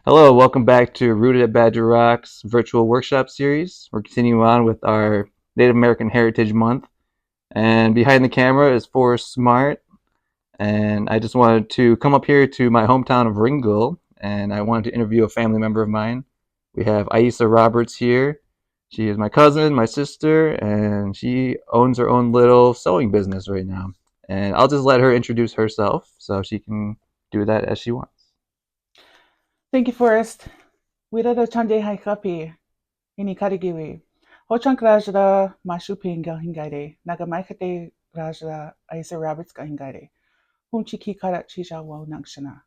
Hello, welcome back to Rooted at Badger Rock's virtual workshop series. We're continuing on with our Native American Heritage Month. And behind the camera is Forrest Smart. And I just wanted to come up here to my hometown of Ringle, and I wanted to interview a family member of mine. We have Aissa Roberts here. She is my cousin, my sister, and she owns her own little sewing business right now. And I'll just let her introduce herself so she can do that as she wants. Thank you, Forrest. Wirada chande hai kapi. Ini karigiwi. Hochang rajda Mąąšųpįį hingaide. Nagamaikate rajda Aissa Roberts hingaide. Hunchiki karat chisha wo nakshana.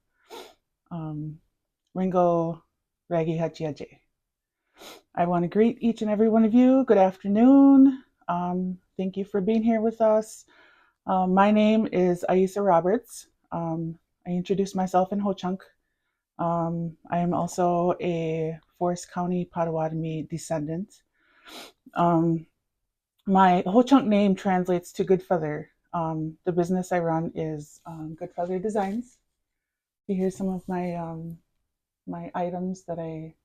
Ringo ragi hachiaje. I want to greet each and every one of you. Good afternoon. Thank you for being here with us. My name is Aissa Roberts. I introduced myself in Ho-Chunk. I am also a Forest County Potawatomi descendant. My Ho-Chunk name translates to Good Feather. The business I run is Good Feather Designs. Here's some of my my items that I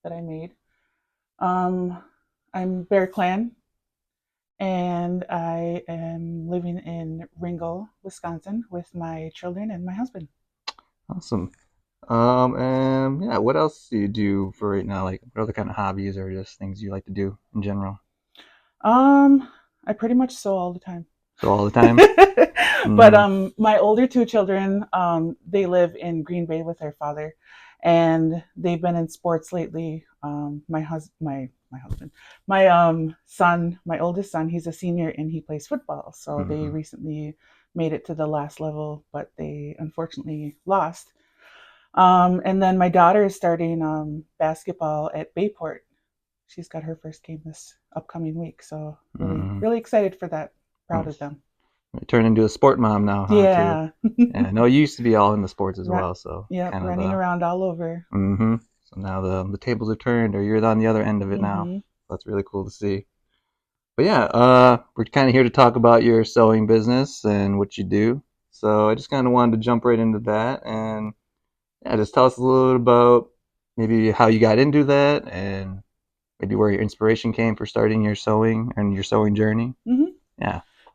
made. I'm Bear Clan, and I am living in Ringle, Wisconsin, with my children and my husband. Awesome. And yeah, what else do you do for right now? Like, what other kind of hobbies or just things you like to do in general? I pretty much sew all the time. So all the time? But my older two children, they live in Green Bay with their father, and they've been in sports lately. My son, my oldest son, he's a senior and he plays football. So they recently made it to the last level, but they unfortunately lost. And then my daughter is starting basketball at Bayport. She's got her first game this upcoming week, so really excited for that. Proud of them. Turned into a sport mom now, huh? Yeah. Yeah, I know you used to be all in the sports as well, so yeah, running around all over. So now the tables are turned, or you're on the other end of it now. That's really cool to see. But yeah, we're kind of here to talk about your sewing business and what you do. So I just kind of wanted to jump right into that, and yeah, just tell us a little bit about maybe how you got into that, and maybe where your inspiration came for starting your sewing and your sewing journey.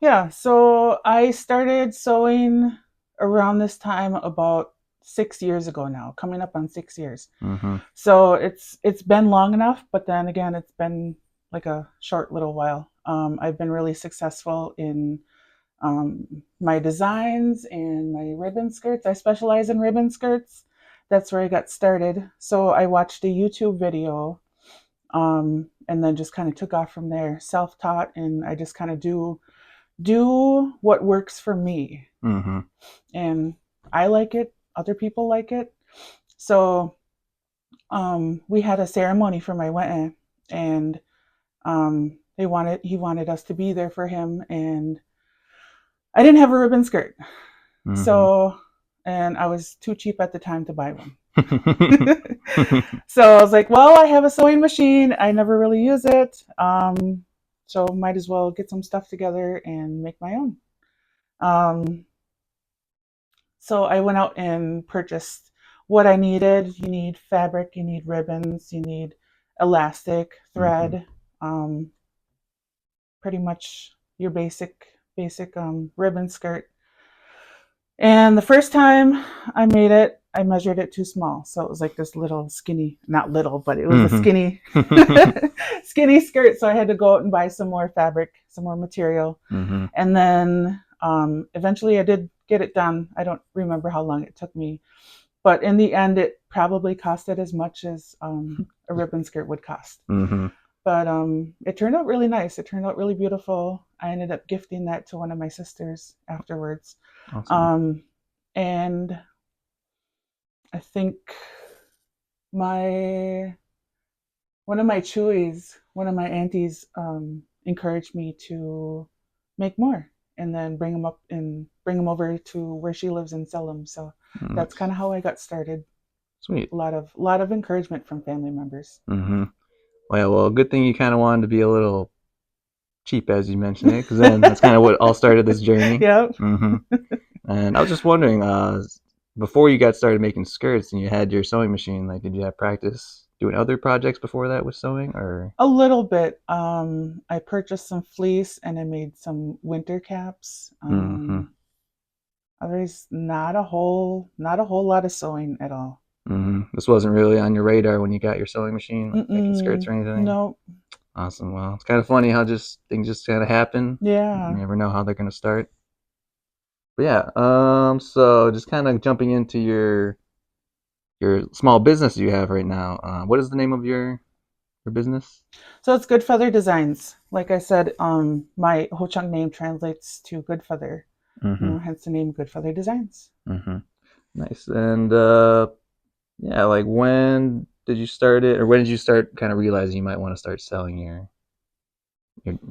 Yeah, so I started sewing around this time about 6 years ago now, coming up on 6 years. So it's been long enough, but then again, it's been like a short little while. I've been really successful in my designs and my ribbon skirts. I specialize in ribbon skirts. That's where I got started. So I watched a YouTube video, and then just kind of took off from there, self-taught, and I just kind of do what works for me. And I like it, other people like it. So we had a ceremony for my wedding, and he wanted us to be there for him, and I didn't have a ribbon skirt. So, and I was too cheap at the time to buy one. So I was like, well, I have a sewing machine, I never really use it, so might as well get some stuff together and make my own. So I went out and purchased what I needed. You need fabric, you need ribbons, you need elastic, thread, pretty much your basic ribbon skirt. And the first time I made it, I measured it too small. So it was like this little skinny, not little, but it was a skinny, skinny skirt. So I had to go out and buy some more fabric, some more material. And then eventually I did get it done. I don't remember how long it took me, but in the end, it probably costed as much as a ribbon skirt would cost. But it turned out really nice. It turned out really beautiful. I ended up gifting that to one of my sisters afterwards. Awesome. And I think one of my chewies, one of my aunties, encouraged me to make more and then bring them over to where she lives and sell them. So that's kind of how I got started. Sweet. A lot of encouragement from family members. Well, good thing you kind of wanted to be a little cheap, as you mentioned it, because then that's kind of what all started this journey. Yep. And I was just wondering, before you got started making skirts and you had your sewing machine, like, did you have practice doing other projects before that with sewing, or? A little bit. I purchased some fleece and I made some winter caps. Mm-hmm. Otherwise, not a whole lot of sewing at all. Mm-hmm. This wasn't really on your radar when you got your sewing machine, like making skirts Mm-mm. or anything. No. Awesome. Well, it's kind of funny how just things just kind of happen. You Yeah. never know how they're gonna start. But yeah, so just kind of jumping into your small business you have right now. What is the name of your business? So it's Good Feather Designs. Like I said, my Ho Chunk name translates to Good Feather. Mm-hmm. Hence the name Good Feather Designs. Mm-hmm. Nice. And yeah, like when did you start it, or when did you start kind of realizing you might want to start selling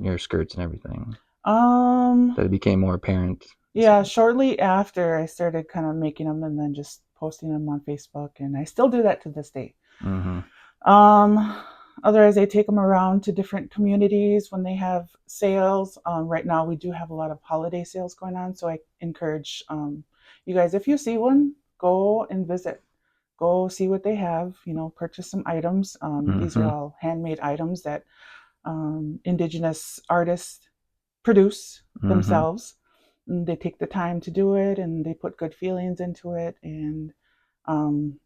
your skirts and everything? Um, That it became more apparent. yeah, shortly after I started kind of making them and then just posting them on Facebook, and I still do that to this day. Mm-hmm. Um, Otherwise, I take them around to different communities when they have sales. Right now, we do have a lot of holiday sales going on, so I encourage you guys, if you see one, go and visit. Go see what they have. Purchase some items. These are Mm-hmm. all handmade items that Indigenous artists produce Mm-hmm. themselves. And they take the time to do it, and they put good feelings into it, and um,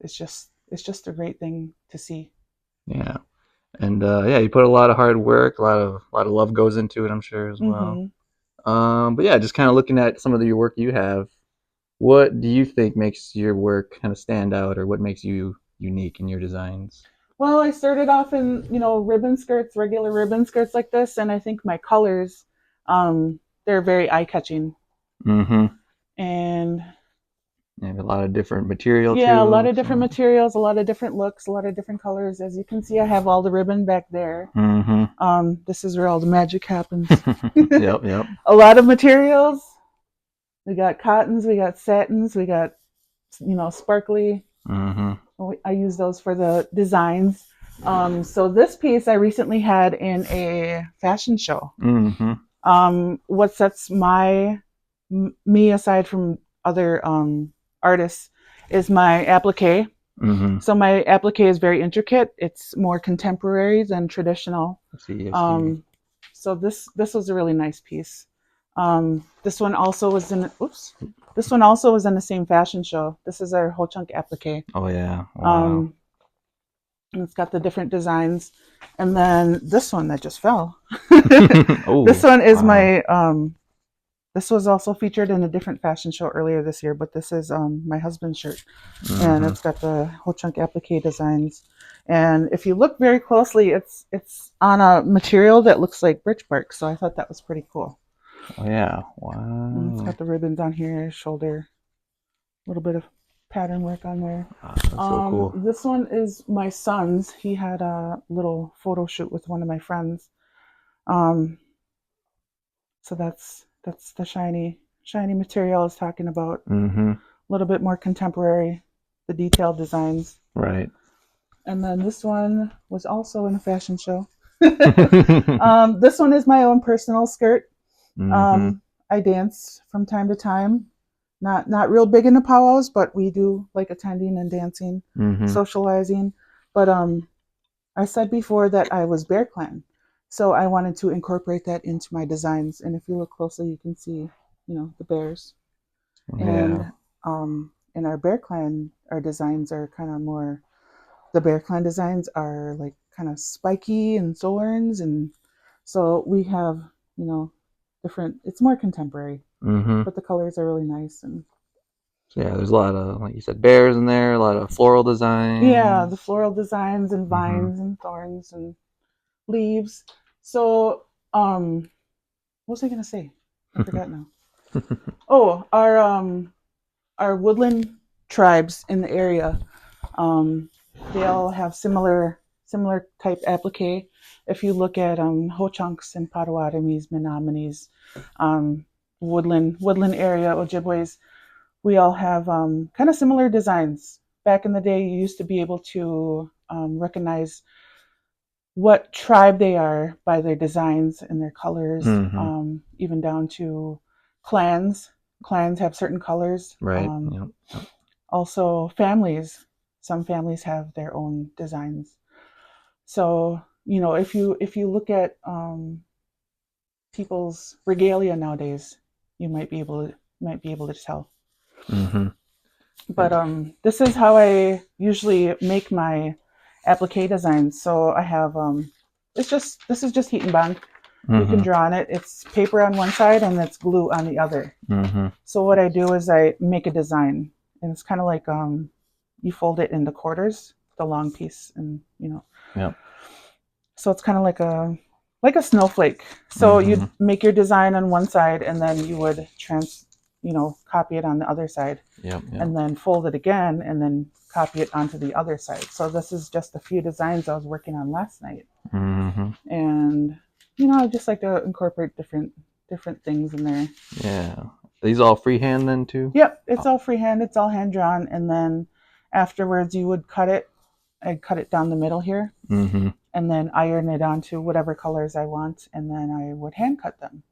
it's just a great thing to see. Yeah. And yeah, you put a lot of hard work, a lot of love goes into it, I'm sure as well. Hmm. But yeah, just kind of looking at some of your work you have, what do you think makes your work kind of stand out, or what makes you unique in your designs? Well, I started off in ribbon skirts, regular ribbon skirts like this, and I think my colors, they're very eye catching, Mm-hmm. and And a lot of different material yeah, a lot too. of different So. materials, a lot of different looks, a lot of different colors. As you can see, I have all the ribbon back there. Mm-hmm. This is where all the magic happens. Yep, yep. A lot of materials. We got cottons, we got satins, we got sparkly. Mm-hmm. I use those for the designs. So this piece I recently had in a fashion show. Mm-hmm. What sets me aside from other artists is my applique. Mm-hmm. So my applique is very intricate. It's more contemporary than traditional. I see, I see. Um, so this was a really nice piece. This one also was in. Oops. This one also was in the same fashion show. This is our Ho Chunk applique. Oh yeah. Wow. Um, and it's got the different designs. And then this one that just fell. This Oh, one is wow. my. This was also featured in a different fashion show earlier this year, but this is my husband's shirt, and Mm-hmm. it's got the Ho Chunk applique designs. And if you look very closely, it's on a material that looks like birch bark. So I thought that was pretty cool. Oh yeah. And it's Wow. got the ribbons on here, shoulder, a little bit of pattern work on there. Wow, that's so cool. This one is my son's. He had a little photo shoot with one of my friends. Um, so that's the shiny material I was talking about. Mm-hmm. A little bit more contemporary, the detailed designs. Right. And then this one was also in a fashion show. Mm-hmm. This one is my own personal skirt. I dance from time to time. Not real big into powwows, but we do like attending and dancing, Mm-hmm. socializing. But I said before that I was Bear Clan, so I wanted to incorporate that into my designs. And if you look closely, you can see, the bears. Yeah. And in our Bear Clan, our designs are kind of more. The Bear Clan designs are like kind of spiky and thorns, and so we have different. It's more contemporary, Mm-hmm. but the colors are really nice. And So yeah, there's a lot of, like you said, bears in there, a lot of floral yeah, the designs. floral designs and Mm-hmm. vines and thorns and leaves. So, what was I gonna say? I forgot now. Oh, our woodland tribes in the area, um, they all have similar type applique. If you look at Ho Chunks and Potawatomis, Menominee, um, woodland area, Ojibways, we all have kind of similar designs. Back in the day, you used to be able to recognize what tribe they are by their designs and their colors, Mm-hmm. even down to clans. clans have certain colors. Right. Also, families. Some families have their own designs. So, if you look at people's regalia nowadays, you might be able to tell. Mm-hmm. But this is how I usually make my applique designs. So I have this is just heat and bond. You can draw on it. It's paper on one side and it's glue on the other. So what I do is I make a design, and it's kind of like you fold it into quarters, the long piece, and Yeah. So it's kind of like a snowflake. So you'd make your design on one side, and then you would copy it on the other side. Yep. And then fold it again, and then copy it onto the other side. So this is just a few designs I was working on last night. And I just like to incorporate different things in there. Yeah. Are these all freehand then too? Yep, it's all freehand. It's all hand drawn, and then afterwards you would cut it. I'd cut it down the middle here, and then iron it onto whatever colors I want, and then I would hand cut them.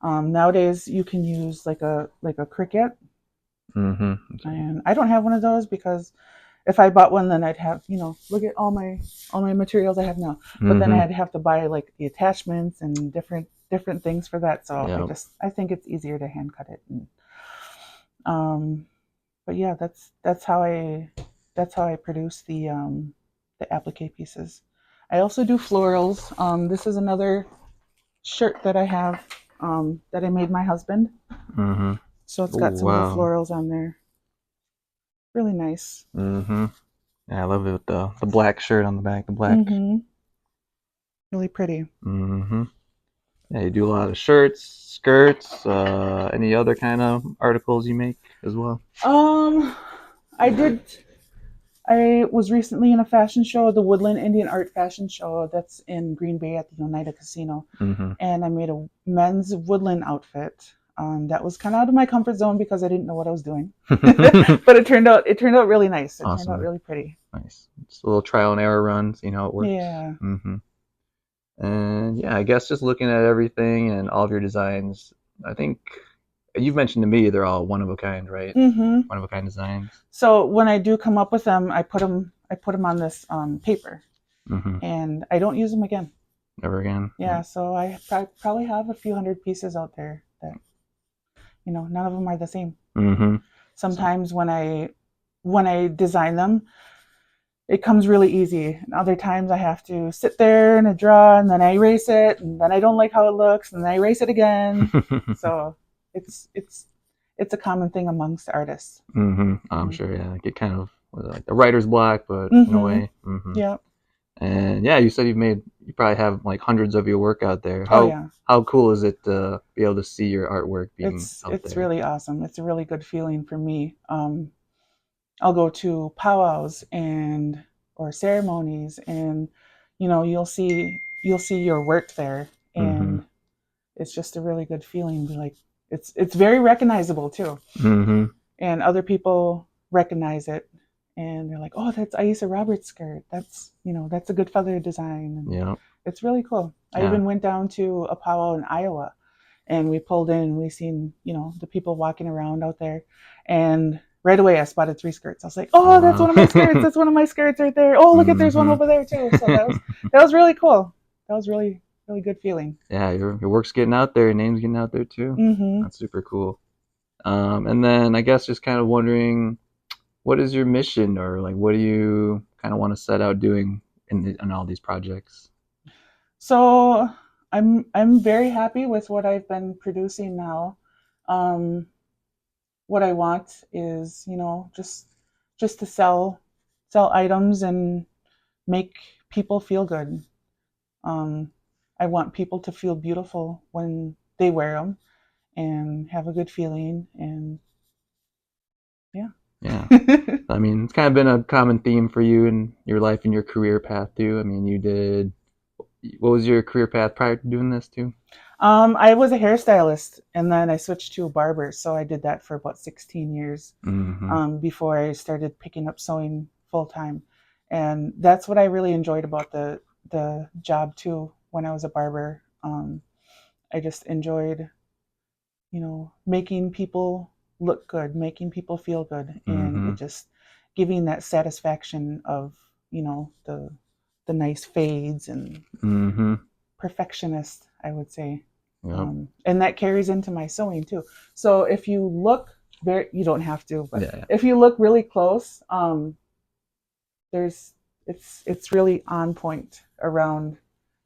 Nowadays you can use like a Cricut. And I don't have one of those because if I bought one, then I'd have, look at all my materials I have now. But then I'd have to buy like the attachments and different things for that. So I think it's easier to hand cut it. And, but yeah, that's how I produce the applique pieces. I also do florals. This is another shirt that I have that I made my husband. So it's got some of the florals on there. Really nice. Yeah, I love it with the black shirt on the back, the black. Really pretty. Yeah, you do a lot of shirts, skirts, any other kind of articles you make as well? I was recently in a fashion show, the Woodland Indian Art Fashion Show that's in Green Bay at the Oneida Casino. And I made a men's woodland outfit. That was kind of out of my comfort zone because I didn't know what I was doing, but it turned out really nice. It turned out really pretty. Nice. It's a little trial and error run, seeing how it works. Yeah. And yeah, I guess just looking at everything and all of your designs, I think you've mentioned to me they're all one of a kind, right? One of a kind designs. So when I do come up with them, I put them on this paper, and I don't use them again. Never again. Yeah. So I probably have a few hundred pieces out there that. None of them are the same. Sometimes when I design them, it comes really easy. And other times I have to sit there and I draw, and then I erase it, and then I don't like how it looks, and then I erase it again. So it's a common thing amongst artists. I'm sure. Yeah, like it kind of like the writer's block, but in a way. Yeah. And yeah, you said you probably have like hundreds of your work out there. How cool is it to be able to see your artwork being out there? It's really awesome. It's a really good feeling for me. I'll go to pow-wows or ceremonies, and you'll see your work there, and it's just a really good feeling. Like it's very recognizable too, and other people recognize it. And they're like, "Oh, that's Aissa Roberts' skirt. That's a good feather design." And it's really cool. I even went down to a powwow in Iowa, and we pulled in and we seen the people walking around out there, and right away I spotted 3 skirts. I was like, "Oh, that's one of my skirts. That's one of my skirts right there. Oh, look at there's one over there too." So that was really cool. That was really good feeling. Yeah, your work's getting out there. Your name's getting out there too. That's super cool. And then I guess just kind of wondering, what is your mission, or like what do you kind of want to set out doing in all these projects? So I'm very happy with what I've been producing now. What I want is just to sell items and make people feel good. I want people to feel beautiful when they wear them and have a good feeling, and yeah. Yeah. I mean, it's kind of been a common theme for you in your life and your career path too. I mean, what was your career path prior to doing this too? I was a hairstylist, and then I switched to a barber. So I did that for about 16 years before I started picking up sewing full time. And that's what I really enjoyed about the job too. When I was a barber, I just enjoyed, making people look good, making people feel good, and it just giving that satisfaction of, the nice fades and perfectionist, I would say. Yep. And that carries into my sewing too. So if you look you don't have to, but Yeah. if you look really close, it's really on point around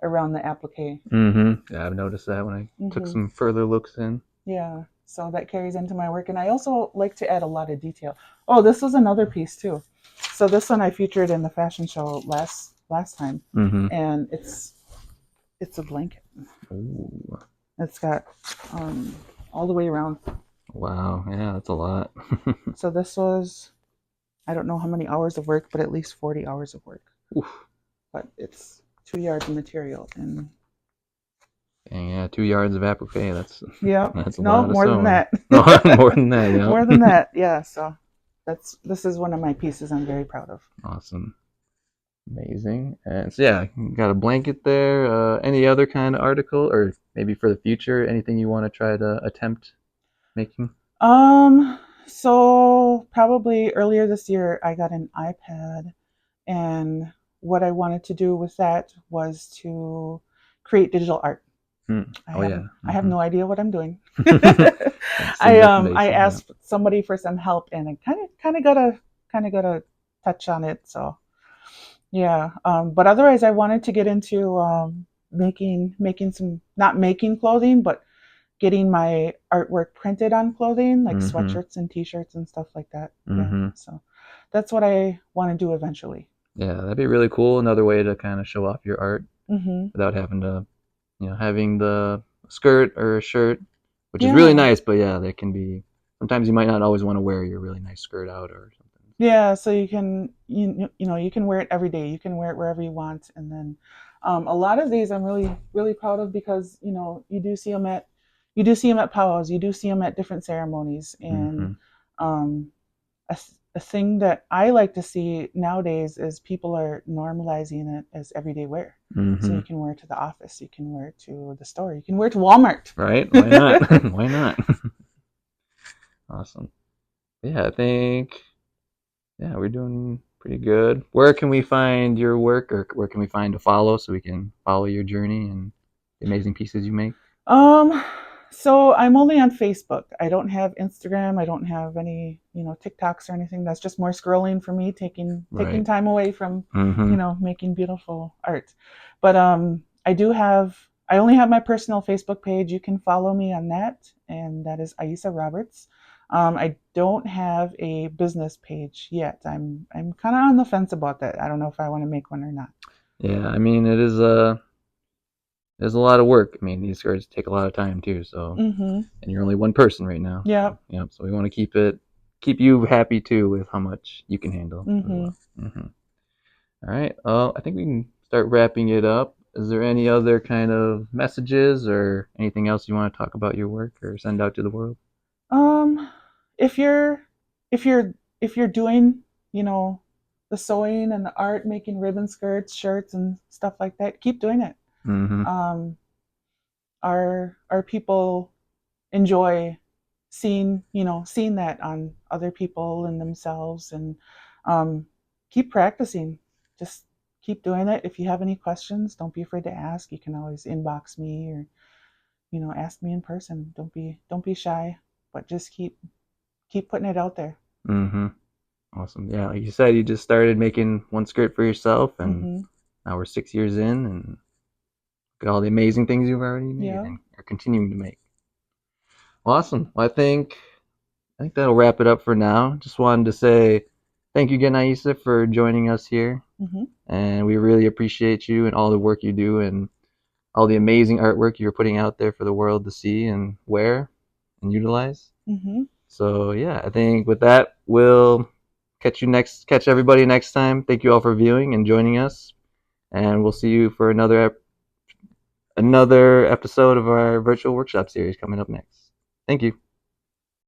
the applique. Yeah, I've noticed that when I took some further looks in. Yeah, so that carries into my work, and I also like to add a lot of detail. Oh, this was another piece too. So this one I featured in the fashion show last time, and it's a blanket. Ooh. It's got all the way around. Wow, yeah, that's a lot. So this was, I don't know how many hours of work, but at least 40 hours of work. Oof. But it's 2 yards of material, and yeah, 2 yards of applique. That's a no, lot of more sewing. than that. No, more than that. Yeah, more than that. Yeah. So this is one of my pieces I'm very proud of. Awesome, amazing. And so yeah, you got a blanket there. Any other kind of article, or maybe for the future, anything you want to try to attempt making? So probably earlier this year, I got an iPad, and what I wanted to do with that was to create digital art. I have no idea what I'm doing. I asked somebody for some help, and I kind of got a touch on it. So yeah, but otherwise, I wanted to get into making some, not making clothing, but getting my artwork printed on clothing, like sweatshirts and T-shirts and stuff like that. Yeah, so that's what I want to do eventually. Yeah, that'd be really cool. Another way to kind of show off your art without having to, having the skirt or a shirt, which is really nice. But yeah, there can be, sometimes you might not always want to wear your really nice skirt out or something. Yeah, so you can you can wear it every day. You can wear it wherever you want, and then a lot of these I'm really proud of, because you do see them at pow-wows, you do see them at different ceremonies, and a thing that I like to see nowadays is people are normalizing it as everyday wear. So you can wear it to the office, you can wear it to the store, you can wear it to Walmart. Right? Why not? Why not? Awesome. Yeah, I think we're doing pretty good. Where can we find your work, or where can we find to follow so we can follow your journey and the amazing pieces you make? So I'm only on Facebook. I don't have Instagram. I don't have any, TikToks or anything. That's just more scrolling for me, taking time away from, making beautiful art. But I only have my personal Facebook page. You can follow me on that, and that is Aissa Roberts. I don't have a business page yet. I'm kind of on the fence about that. I don't know if I want to make one or not. Yeah, I mean, there's a lot of work. I mean, these skirts take a lot of time too. So, and you're only one person right now. Yeah. So we want to keep you happy too with how much you can handle. All right. I think we can start wrapping it up. Is there any other kind of messages or anything else you want to talk about your work or send out to the world? If you're doing, the sewing and the art, making ribbon skirts, shirts, and stuff like that, keep doing it. Our people enjoy seeing that on other people and themselves, and keep practicing. Just keep doing it. If you have any questions, don't be afraid to ask. You can always inbox me, or ask me in person. Don't be shy, but just keep putting it out there. Awesome. Yeah, like you said, you just started making one skirt for yourself, and now we're 6 years in, and look at all the amazing things you've already made and are continuing to make. Awesome. Well, I think that'll wrap it up for now. Just wanted to say thank you again, Aissa, for joining us here. And we really appreciate you and all the work you do and all the amazing artwork you're putting out there for the world to see and wear and utilize. So yeah, I think with that, we'll catch everybody next time. Thank you all for viewing and joining us, and we'll see you for another episode of our virtual workshop series coming up next. Thank you.